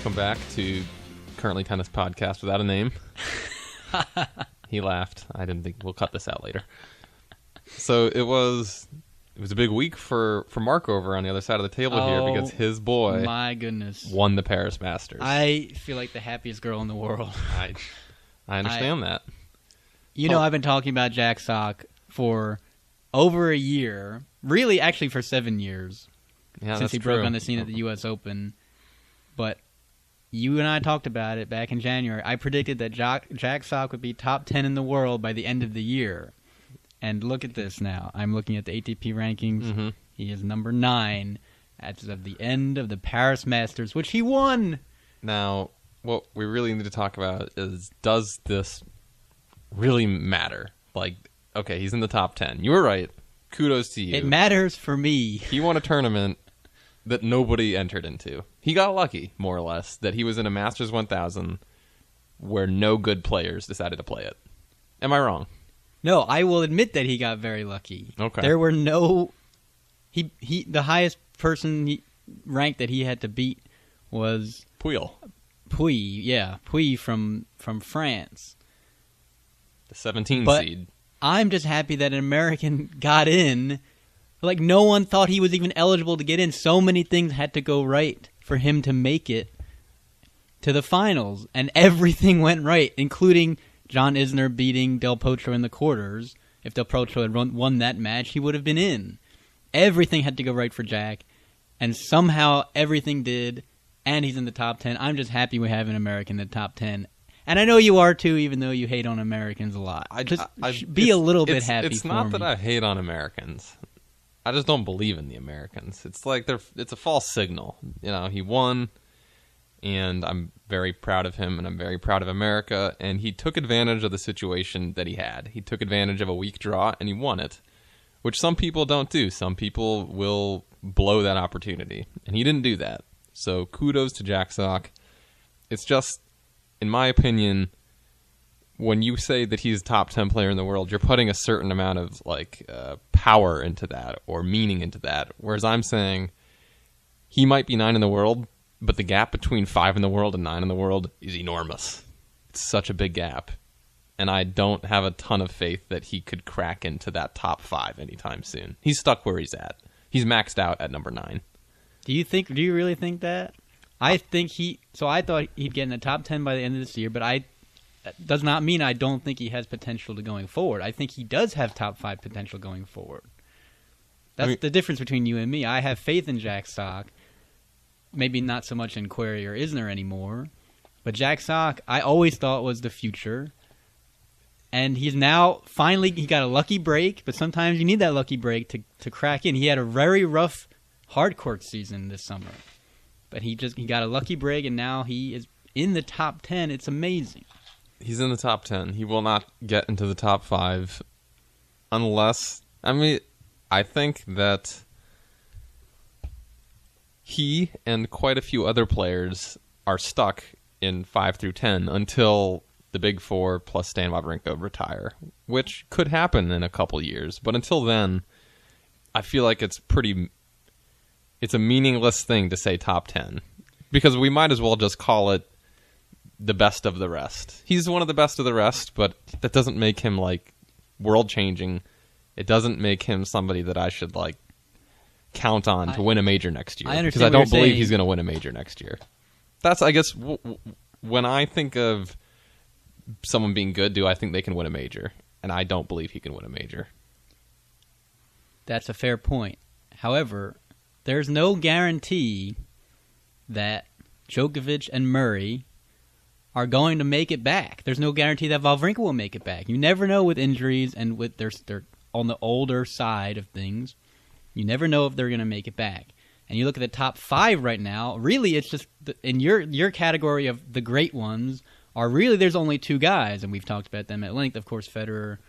welcome back to Currently Tennis Podcast without a name. He laughed. I didn't think we'll cut this out later. So it was a big week for Mark over on the other side of the table here because his boy, my goodness, won the Paris Masters. I feel like the happiest girl in the world. I understand that. You know, I've been talking about Jack Sock for over a year. Really, actually, for 7 years. Yeah, since he broke on the scene at the U.S. Open. But you and I talked about it back in January. I predicted that Jack Sock would be top 10 in the world by the end of the year. And look at this now. I'm looking at the ATP rankings. Mm-hmm. He is number 9 as of the end of the Paris Masters, which he won. Now, what we really need to talk about is, does this really matter? Like, okay, he's in the top 10. You were right. Kudos to you. It matters for me. He won a tournament that nobody entered into. He got lucky, more or less, that he was in a Masters 1000 where no good players decided to play it. Am I wrong? No, I will admit that he got very lucky. Okay. There were no... the highest person ranked that he had to beat was... Puy, from France. The 17 seed. I'm just happy that an American got in. Like, no one thought he was even eligible to get in. So many things had to go right for him to make it to the finals. And everything went right, including John Isner beating Del Potro in the quarters. If Del Potro had won that match, he would have been in. Everything had to go right for Jack. And somehow everything did. And he's in the top 10. I'm just happy we have an American in the top 10. And I know you are too, even though you hate on Americans a lot. Be a little bit happy for me. It's not that I hate on Americans. I just don't believe in the Americans. It's like it's a false signal. You know, he won, and I'm very proud of him, and I'm very proud of America. And he took advantage of the situation that he had. He took advantage of a weak draw, and he won it, which some people don't do. Some people will blow that opportunity, and he didn't do that. So kudos to Jack Sock. It's just, in my opinion, when you say that he's a top 10 player in the world, you're putting a certain amount of power into that or meaning into that. Whereas I'm saying he might be 9 in the world, but the gap between 5 in the world and 9 in the world is enormous. It's such a big gap. And I don't have a ton of faith that he could crack into that top 5 anytime soon. He's stuck where he's at. He's maxed out at number 9. Do you really think that? I thought he'd get in the top 10 by the end of this year, but that does not mean I don't think he has potential to going forward. I think he does have top 5 potential going forward. That's the difference between you and me. I have faith in Jack Sock. Maybe not so much in Querrey or Isner anymore. But Jack Sock, I always thought was the future. And he's now, finally, he got a lucky break. But sometimes you need that lucky break to crack in. He had a very rough hard court season this summer. But he got a lucky break, and now he is in the top 10. It's amazing. He's in the top 10. He will not get into the top 5 unless... I think that he and quite a few other players are stuck in 5 through 10 until the Big Four plus Stan Wawrinka retire, which could happen in a couple years. But until then, I feel like it's a meaningless thing to say top 10. Because we might as well just call it the best of the rest. He's one of the best of the rest, but that doesn't make him world-changing. It doesn't make him somebody that I should count on to win a major next year. Because I don't believe he's going to win a major next year. That's, I guess, when I think of someone being good, do I think they can win a major? And I don't believe he can win a major. That's a fair point. However, there's no guarantee that Djokovic and Murray are going to make it back. There's no guarantee that Wawrinka will make it back. You never know with injuries and with they're on the older side of things. You never know if they're going to make it back. And you look at the top 5 right now, really it's just, in your category of the great ones, are really there's only 2 guys, and we've talked about them at length, of course, Federer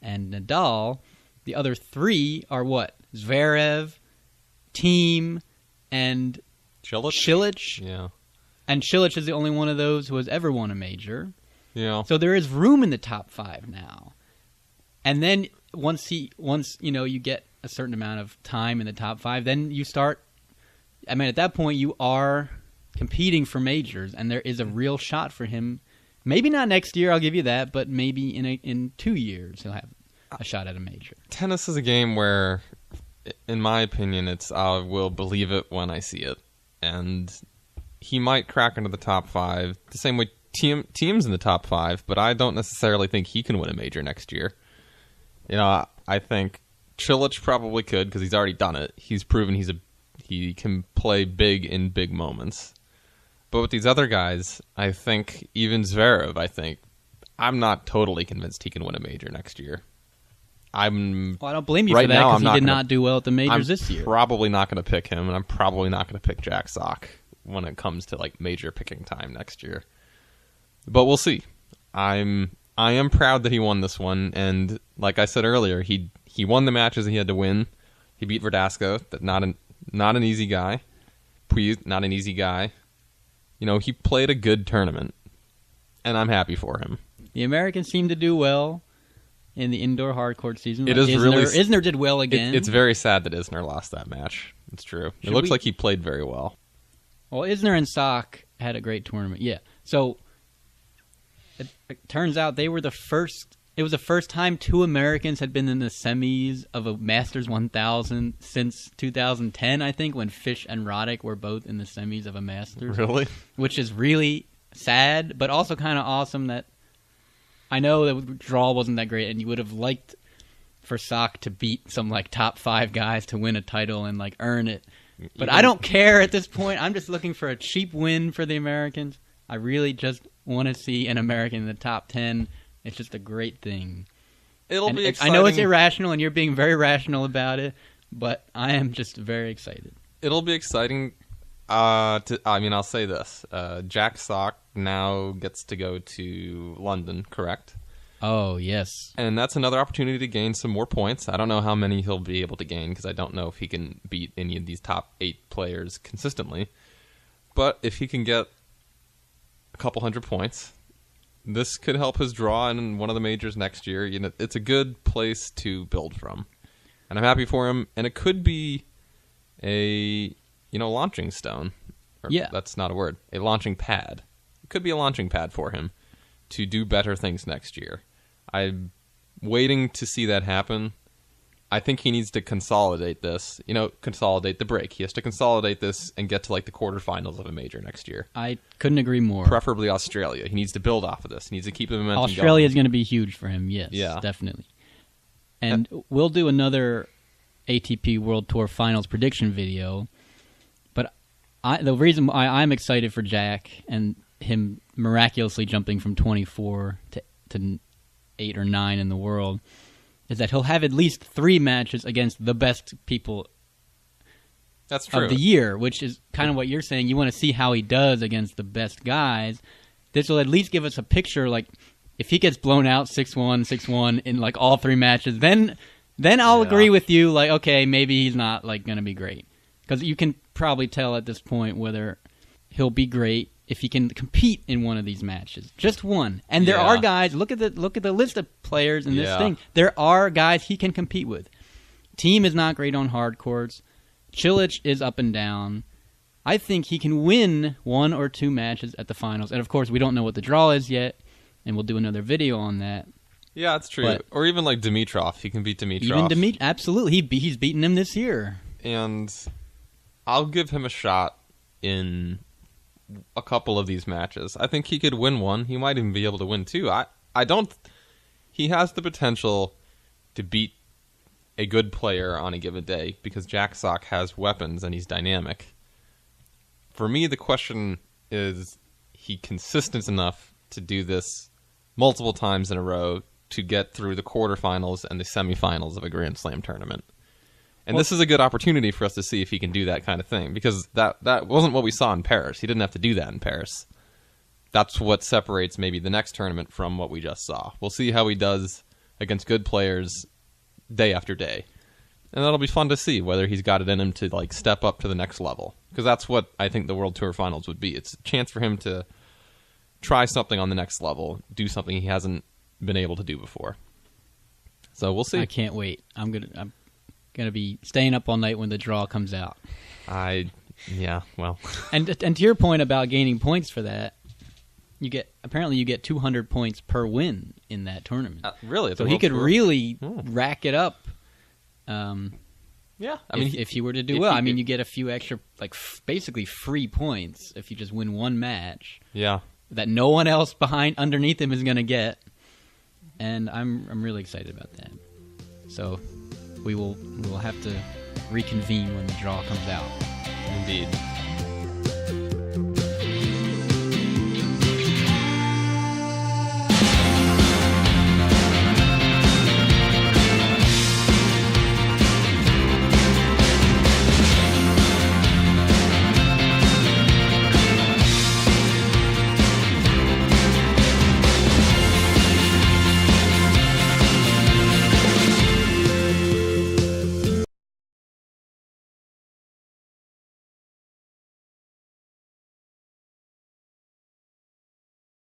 and Nadal. The other 3 are what? Zverev, Thiem, and Cilic. Yeah. And Cilic is the only one of those who has ever won a major. Yeah. So there is room in the top 5 now. And then once you get a certain amount of time in the top 5, then you start. I mean, at that point, you are competing for majors, and there is a real shot for him. Maybe not next year, I'll give you that, but maybe in 2 years he'll have a shot at a major. Tennis is a game where, in my opinion, it's I will believe it when I see it. And he might crack into the top 5 the same way teams in the top 5, but I don't necessarily think he can win a major next year. You know, I think Cilic probably could because he's already done it. He's proven he can play big in big moments. But with these other guys, I think even Zverev, I'm not totally convinced he can win a major next year. Well, I don't blame you for that because he did not do well at the majors this year. I'm probably not going to pick him, and I'm probably not going to pick Jack Sock when it comes to major picking time next year. But we'll see. I am proud that he won this one, and like I said earlier, he won the matches he had to win. He beat Verdasco, not an easy guy. Puig, not an easy guy. You know, he played a good tournament, and I'm happy for him. The Americans seem to do well in the indoor hardcourt season. Isner did well again. It's very sad that Isner lost that match. It's true. It looks like he played very well. Well, Isner and Sock had a great tournament. Yeah. So it turns out they were the first. It was the first time 2 Americans had been in the semis of a Masters 1000 since 2010, I think, when Fish and Roddick were both in the semis of a Masters. Really? Which is really sad, but also kind of awesome that I know the draw wasn't that great, and you would have liked for Sock to beat some top 5 guys to win a title and earn it. But I don't care at this point. I'm just looking for a cheap win for the Americans. I really just want to see an American in the top 10. It's just a great thing. It'll be exciting. I know it's irrational, and you're being very rational about it, but I am just very excited. It'll be exciting. I'll say this. Jack Sock now gets to go to London, correct? Oh, yes. And that's another opportunity to gain some more points. I don't know how many he'll be able to gain because I don't know if he can beat any of these top 8 players consistently. But if he can get a couple hundred points, this could help his draw in one of the majors next year. You know, it's a good place to build from. And I'm happy for him. And it could be a launching stone. Yeah. That's not a word. A launching pad. It could be a launching pad for him to do better things next year. I'm waiting to see that happen. I think he needs to consolidate this. Consolidate the break. He has to consolidate this and get to the quarterfinals of a major next year. I couldn't agree more. Preferably Australia. He needs to build off of this. He needs to keep the momentum going. Australia is going to be huge for him, yes. Yeah. Definitely. And we'll do another ATP World Tour Finals prediction video. But the reason why I'm excited for Jack and him miraculously jumping from 24 to 8 or 9 in the world is that he'll have at least 3 matches against the best people That's true. of the year, which is kind of what you're saying. You want to see how he does against the best guys. This will at least give us a picture, if he gets blown out 6-1, 6-1 in all 3 matches, then I'll agree with you, okay, maybe he's not going to be great. Because you can probably tell at this point whether he'll be great if he can compete in one of these matches. Just one. And there are guys, look at the list of players in this thing. There are guys he can compete with. Team is not great on hard courts. Cilic is up and down. I think he can win 1 or 2 matches at the finals. And of course, we don't know what the draw is yet, and we'll do another video on that. Yeah, that's true. Or even Dimitrov. He can beat Dimitrov. Absolutely. He's beaten him this year. And I'll give him a shot in a couple of these matches. I think he could win 1. He might even be able to win 2. He has the potential to beat a good player on a given day because Jack Sock has weapons and he's dynamic. For me, the question is, he consistent enough to do this multiple times in a row to get through the quarterfinals and the semifinals of a Grand Slam tournament? And this is a good opportunity for us to see if he can do that kind of thing, because that wasn't what we saw in Paris. He didn't have to do that in Paris. That's what separates maybe the next tournament from what we just saw. We'll see how he does against good players day after day. And that'll be fun to see whether he's got it in him to step up to the next level. Because that's what I think the World Tour Finals would be. It's a chance for him to try something on the next level, do something he hasn't been able to do before. So we'll see. I can't wait. I'm gonna be staying up all night when the draw comes out. I Yeah, well. And to your point about gaining points for that, you get 200 points per win in that tournament. Really? So he could really rack it up. Yeah, I mean, if you were to do well, I mean, you get a few extra, like basically free points if you just win one match. Yeah, that no one else underneath him is going to get, and I'm really excited about that. So we will have to reconvene when the draw comes out. Indeed.